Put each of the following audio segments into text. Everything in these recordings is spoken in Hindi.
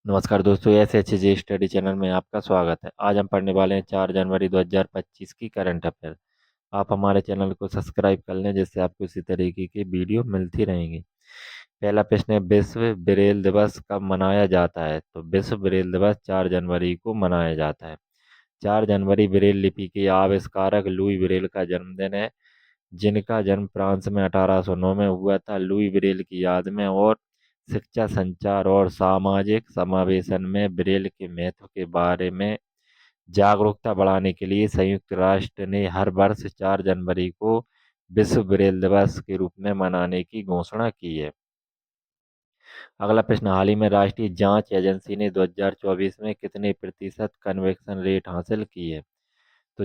नमस्कार दोस्तों, S H G study channel में आपका स्वागत है। आज हम पढ़ने वाले हैं 4 जनवरी 2025 की करंट अफेयर। आप हमारे चैनल को सब्सक्राइब कर लें जिससे आपको इसी तरीके की वीडियो मिलती रहेंगी। पहला प्रश्न है, विश्व ब्रेल दिवस कब मनाया जाता है? तो विश्व ब्रेल दिवस 4 जनवरी को मनाया जाता है। 4 जनवरी ब्रेल लिपि के आविष्कारक लुई ब्रेल का जन्मदिन है, जिनका जन्म फ्रांस में 1809 में हुआ था। लुई ब्रेल की याद में और शिक्षा, संचार और सामाजिक समावेशन में ब्रेल के महत्व के बारे में जागरूकता बढ़ाने के लिए संयुक्त राष्ट्र ने हर वर्ष 4 जनवरी को विश्व ब्रेल दिवस के रूप में मनाने की घोषणा की है। अगला प्रश्न, हाल ही में राष्ट्रीय जांच एजेंसी ने 2024 में कितने प्रतिशत कन्वेक्शन रेट हासिल की है? तो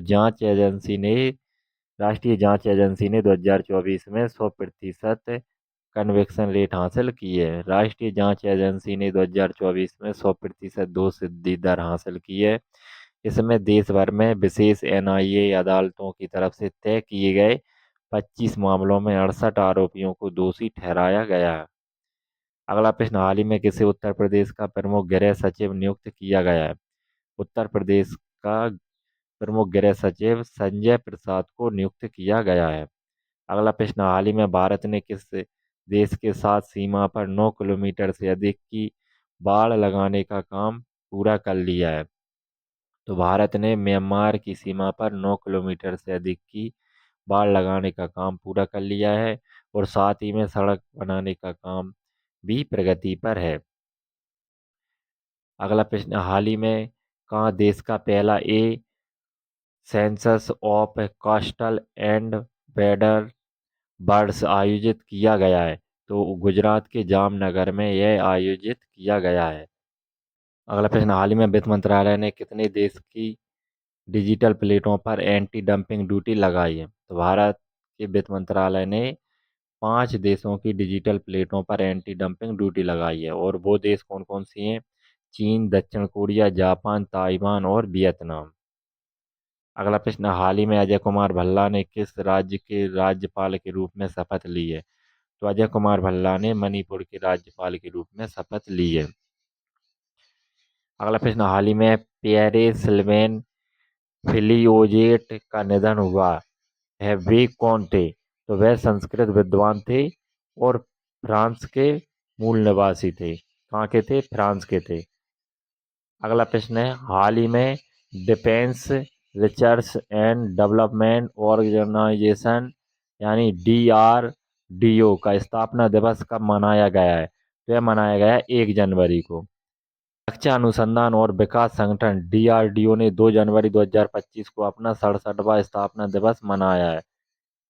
राष्ट्रीय जांच एजेंसी ने 2024 में 100% कन्वेक्शन रेट हासिल की है। राष्ट्रीय जांच एजेंसी ने 2024 में 100% दोष सिद्धि दर हासिल की है। इसमें देश भर में विशेष एनआईए अदालतों की तरफ से तय किए गए 25 मामलों में 68 आरोपियों को दोषी ठहराया गया है। अगला प्रश्न, हाल ही में किसे उत्तर प्रदेश का प्रमुख गृह सचिव नियुक्त किया गया है? उत्तर प्रदेश का प्रमुख गृह सचिव संजय प्रसाद को नियुक्त किया गया है। अगला प्रश्न, हाल ही में भारत ने किस देश के साथ सीमा पर 9 किलोमीटर से अधिक की बाड़ लगाने का काम पूरा कर लिया है? तो भारत ने म्यांमार की सीमा पर 9 किलोमीटर से अधिक की बाड़ लगाने का काम पूरा कर लिया है और साथ ही में सड़क बनाने का काम भी प्रगति पर है। अगला प्रश्न, हाल ही में कहाँ देश का पहला census of coastal and border birds आयोजित किया गया है? तो गुजरात के जामनगर में यह आयोजित किया गया है। अगला प्रश्न, हाल ही में वित्त मंत्रालय ने कितने देश की डिजिटल प्लेटों पर एंटी डंपिंग ड्यूटी लगाई है? तो भारत के वित्त मंत्रालय ने 5 देशों की डिजिटल प्लेटों पर एंटी डंपिंग ड्यूटी लगाई है, और वो देश कौन कौन सी हैं? चीन, दक्षिण कोरिया, जापान, ताइवान और वियतनाम। अगला प्रश्न, हाल ही में अजय कुमार भल्ला ने किस राज्य के राज्यपाल के रूप में शपथ ली है? तो अजय कुमार भल्ला ने मणिपुर के राज्यपाल के रूप में शपथ ली है। अगला प्रश्न, हाल ही में पियरे सिल्वेन फिलिओजेट का निधन हुआ है, वे कौन थे? तो वह संस्कृत विद्वान थे और फ्रांस के मूल निवासी थे। कहाँ के थे? फ्रांस के थे। अगला प्रश्न है, हाल ही में defence research and development organisation यानी DRDO का स्थापना दिवस कब मनाया गया है? तो यह मनाया गया 1 जनवरी को। रक्षा अनुसंधान और विकास संगठन DRDO ने 2 जनवरी 2025 को अपना 67वां स्थापना दिवस मनाया है।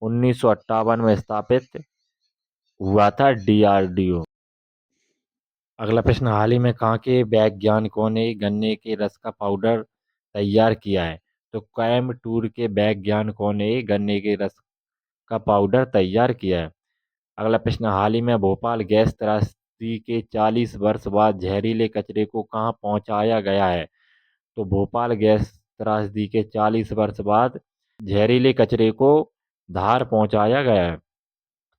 1958 में स्थापित हुआ था DRDO। अगला प्रश्न, हाल ही में कहाँ के वैज्ञानिकों ने गन्ने के रस का पाउडर तैयार किया है? तो कोयम्बटूर के वैज्ञानिकों ने गन्ने के रस का पाउडर तैयार किया है। अगला प्रश्न, हाल ही में भोपाल गैस त्रासदी के 40 वर्ष बाद जहरीले कचरे को कहाँ पहुंचाया गया है? तो भोपाल गैस त्रासदी के 40 वर्ष बाद जहरीले कचरे को धार पहुंचाया गया है।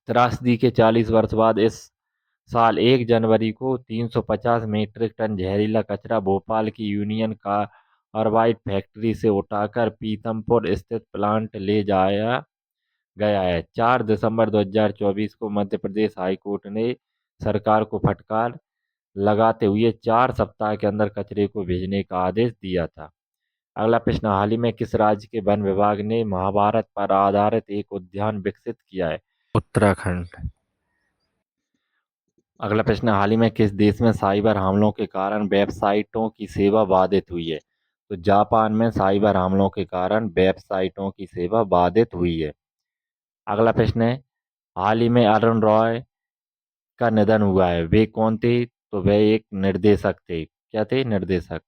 त्रासदी के 40 वर्ष बाद इस साल 1 जनवरी को 350 मीट्रिक टन जहरीला कचरा भोपाल की यूनियन कार्बाइड फैक्ट्री से उठाकर पीतमपुर स्थित प्लांट ले जाया गया है। 4 दिसंबर 2024 को मध्य प्रदेश हाईकोर्ट ने सरकार को फटकार लगाते हुए 4 सप्ताह के अंदर कचरे को भेजने का आदेश दिया था। अगला प्रश्न, हाल ही में किस राज्य के वन विभाग ने महाभारत पर आधारित एक उद्यान विकसित किया है? उत्तराखंड। अगला प्रश्न, हाल ही में किस देश में साइबर हमलों के कारण वेबसाइटों की सेवा बाधित हुई है? तो जापान में साइबर हमलों के कारण वेबसाइटों की सेवा बाधित हुई है। अगला प्रश्न है, हाल ही में अरुण रॉय का निधन हुआ है, वे कौन थे? तो वे एक निर्देशक थे। क्या थे? निर्देशक।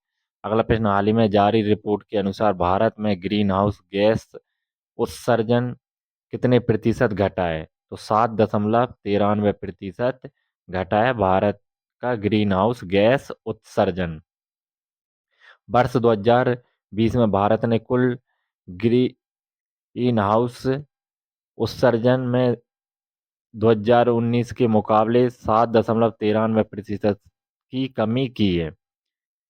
अगला प्रश्न, हाल ही में जारी रिपोर्ट के अनुसार भारत में ग्रीन हाउस गैस उत्सर्जन कितने प्रतिशत घटा है? तो 7.93% घटा है भारत का ग्रीन हाउस गैस उत्सर्जन। वर्ष 2020 में भारत ने कुल ग्रीन हाउस उत्सर्जन में 2019 के मुकाबले 7.93% की कमी की है।